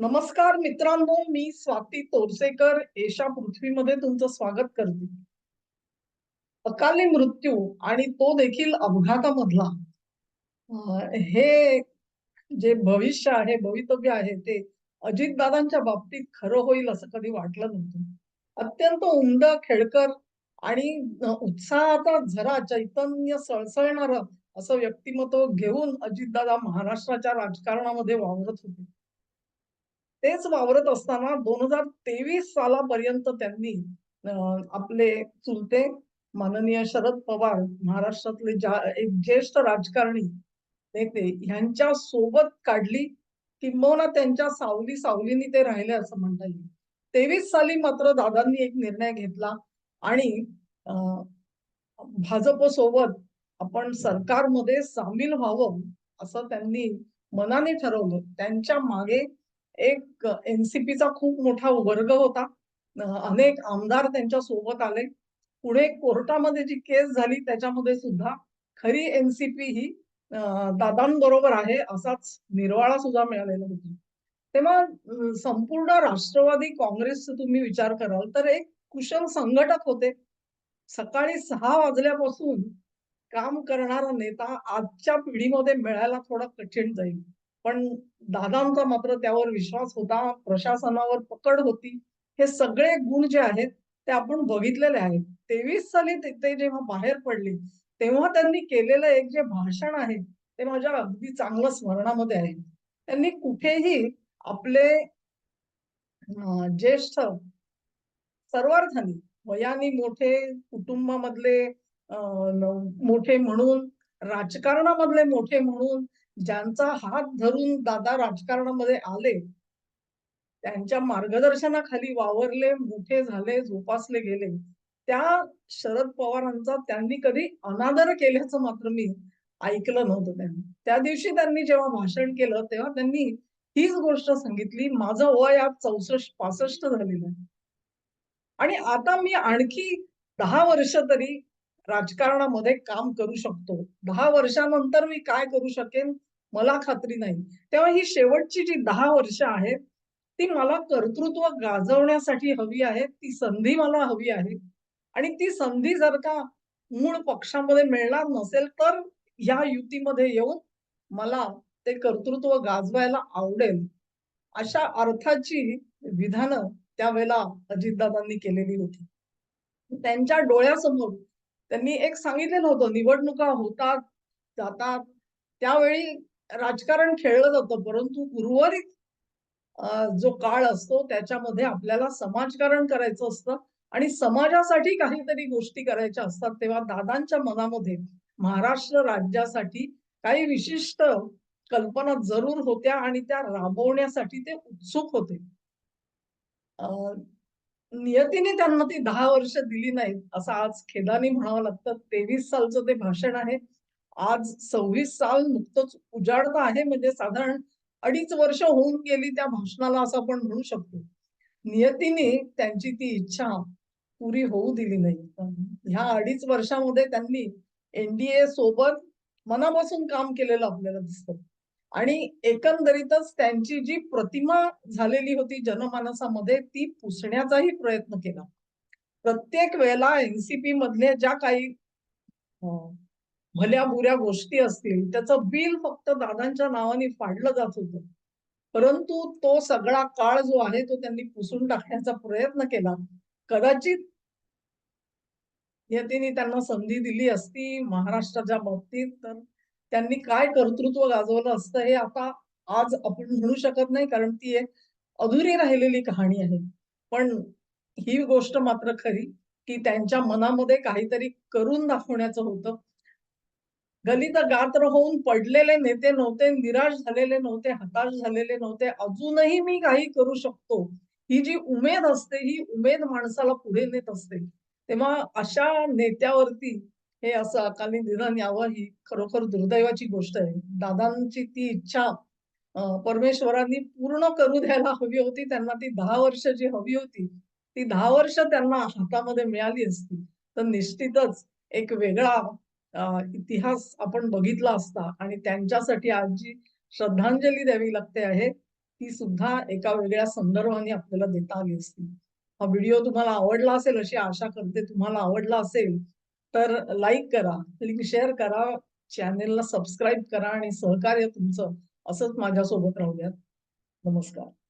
नमस्कार मित्रांनो, मी स्वाती तोरसेकर एशा पृथ्वीमध्ये तुमचं स्वागत करते. अकाली मृत्यू आणि तो देखील अपघातामधला हे जे भविष्य आहे, भवितव्य आहे ते अजितदादांच्या बाबतीत खरं होईल असं कधी वाटलं नव्हतं. अत्यंत उमद, खेळकर आणि उत्साहाचा झरा, चैतन्य सळसळणारं असं व्यक्तिमत्व घेऊन अजितदादा महाराष्ट्राच्या राजकारणामध्ये वावरत होते. तेच वावरत असताना 2023 सालापर्यंत त्यांनी अ, आपले चुलते माननीय शरद पवार महाराष्ट्रातले एक ज्येष्ठ राजकारणी नेते ह्यांच्या सोबत काढली, किंबहुना त्यांच्या सावलीने ते राहिले असं म्हणता येईल. 23 साली मात्र दादांनी एक निर्णय घेतला आणि अ, भाजप सोबत आपण सरकारमध्ये सामील व्हावं असं त्यांनी मनाने ठरवलं. त्यांच्या मागे एक एनसीपीचा खूप मोठा वर्ग होता. अनेक आमदार त्यांच्या सोबत आले. पुढे कोर्टामध्ये जी केस झाली त्याच्यामध्ये सुद्धा खरी एनसीपी ही दादांबरोबर आहे असाच निर्वाळा सुद्धा मिळालेला होता. तेव्हा संपूर्ण राष्ट्रवादी काँग्रेसचा तुम्ही विचार कराल तर एक कुशल संघटक होते. सकाळी 6 वाजल्यापासून काम करणारा नेता आजच्या पिढीमध्ये मिळायला थोडा कठीण जाईल. पण दादांचा मात्र त्यावर विश्वास होता, प्रशासनावर पकड होती. हे सगळे गुण जे आहेत ते आपण बघितलेले आहेत. 23 साली ते जेव्हा बाहेर पडले, तेव्हा त्यांनी केलेलं एक जे भाषण आहे, ते माझ्या अगदी चांगलं स्मरणामध्ये आहे. त्यांनी कुठेही आपले ज्येष्ठ सर्वार्थाने वयाने मोठे, कुटुंबामधले मोठे म्हणून, राजकारणामधले मोठे म्हणून, ज्यांचा हात धरून दादा राजकारणामध्ये आले, त्यांच्या मार्गदर्शनाखाली वावरले, मोठे झाले, जोपासले गेले. त्या शरद पवारांचा त्यांनी कधी अनादर केल्याचं मात्र मी ऐकलं नव्हतं त्यांनी. त्या दिवशी त्यांनी जेव्हा भाषण केलं, तेव्हा त्यांनी हीच गोष्ट सांगितली, "माझं वय आज 64-65 झालेलं आहे." आणि आता मी आणखी 10 वर्ष तरी राजकारणामध्ये काम करू शकतो. 10 वर्षानंतर मी काय करू शकेन मला खात्री नाही. तेव्हा ही शेवटची जी 10 वर्ष आहेत, ती मला कर्तृत्व गाजवण्यासाठी हवी आहे. ती संधी मला हवी आहे. आणि ती संधी जर का मूळ पक्षामध्ये मिळणार नसेल, तर ह्या युतीमध्ये येऊन मला ते कर्तृत्व गाजवायला आवडेल. अशा अर्थाची विधानं त्यावेळेला अजितदादांनी केलेली होती. त्यांच्या डोळ्यासमोर त्यांनी एक सांगितलेलं होतं, निवडणुका होतात, जातात. त्यावेळी राजकारण खेळलं जातं, परंतु उर्वरित जो काळ असतो त्याच्यामध्ये आपल्याला समाजकारण करायचं असतं आणि समाजासाठी काहीतरी गोष्टी करायच्या असतात. तेव्हा दादांच्या मनामध्ये महाराष्ट्र राज्यासाठी काही विशिष्ट कल्पना जरूर होत्या आणि त्या राबवण्यासाठी ते उत्सुक होते. अ, नियतीने त्यांना ती 10 वर्ष दिली नाहीत, असं आज खेदाने म्हणावं लागतं. 23 सालचं ते भाषण आहे. आज 26 साल नुकतंच उजाडतं आहे, म्हणजे साधारण 2.5 वर्ष होऊन गेली त्या भाषणाला असं आपण म्हणू शकतो. नियतीने त्यांची ती इच्छा पुरी होऊ दिली नाही. ह्या 2.5 वर्षामध्ये त्यांनी एनडीए सोबत मनापासून काम केलेलं आपल्याला दिसतं. आणि एकंदरीतच त्यांची जी प्रतिमा झालेली होती जनमानसामध्ये ती पुसण्याचाही प्रयत्न केला. प्रत्येक वेळेला एनसीपी मधल्या ज्या काही अ, भल्या-बुऱ्या गोष्टी असतील, त्याचं बिल फक्त दादांच्या नावाने फाडलं जात होतं. परंतु तो सगळा काळ जो आहे तो त्यांनी पुसून टाकण्याचा प्रयत्न केला. कदाचित नियतीने त्यांना संधी दिली असती महाराष्ट्राच्या बाबतीत, तर त्यांनी काय कर्तृत्व गाजवलं असतं हे आता आज आपण म्हणू शकत नाही, कारण ती एक अधुरी राहिलेली कहाणी आहे. पण ही गोष्ट मात्र खरी, की त्यांच्या मनामध्ये काहीतरी करून दाखवण्याचं होतं. गलित गात्र होऊन पडलेले नेते नव्हते, निराश झालेले नव्हते, हताश झालेले नव्हते. अजूनही मी काही करू शकतो. ही जी उमेद असते, ही उमेद माणसाला पुढे नेत असते. तेव्हा अशा नेत्यावरती हे असं अकाली निधन यावं ही खरोखर दुर्दैवाची गोष्ट आहे. दादांची ती इच्छा परमेश्वरांनी पूर्ण करू द्यायला हवी होती. त्यांना ती 10 वर्ष जी हवी होती, ती 10 वर्ष त्यांना हातामध्ये मिळाली असती, तर निश्चितच एक वेगळा इतिहास आपण बघितला असता आणि त्यांच्यासाठी आज जी श्रद्धांजली द्यावी लागते आहे, ती सुद्धा एका वेगळ्या संदर्भाने आपल्याला देता आली असती. हा व्हिडिओ तुम्हाला आवडला असेल अशी आशा करते. तुम्हाला आवडला असेल तर लाईक करा, लिंक शेअर करा, चॅनेलला सबस्क्राईब करा आणि सहकार्य तुमचं असंच माझ्यासोबत राहू द्या. नमस्कार.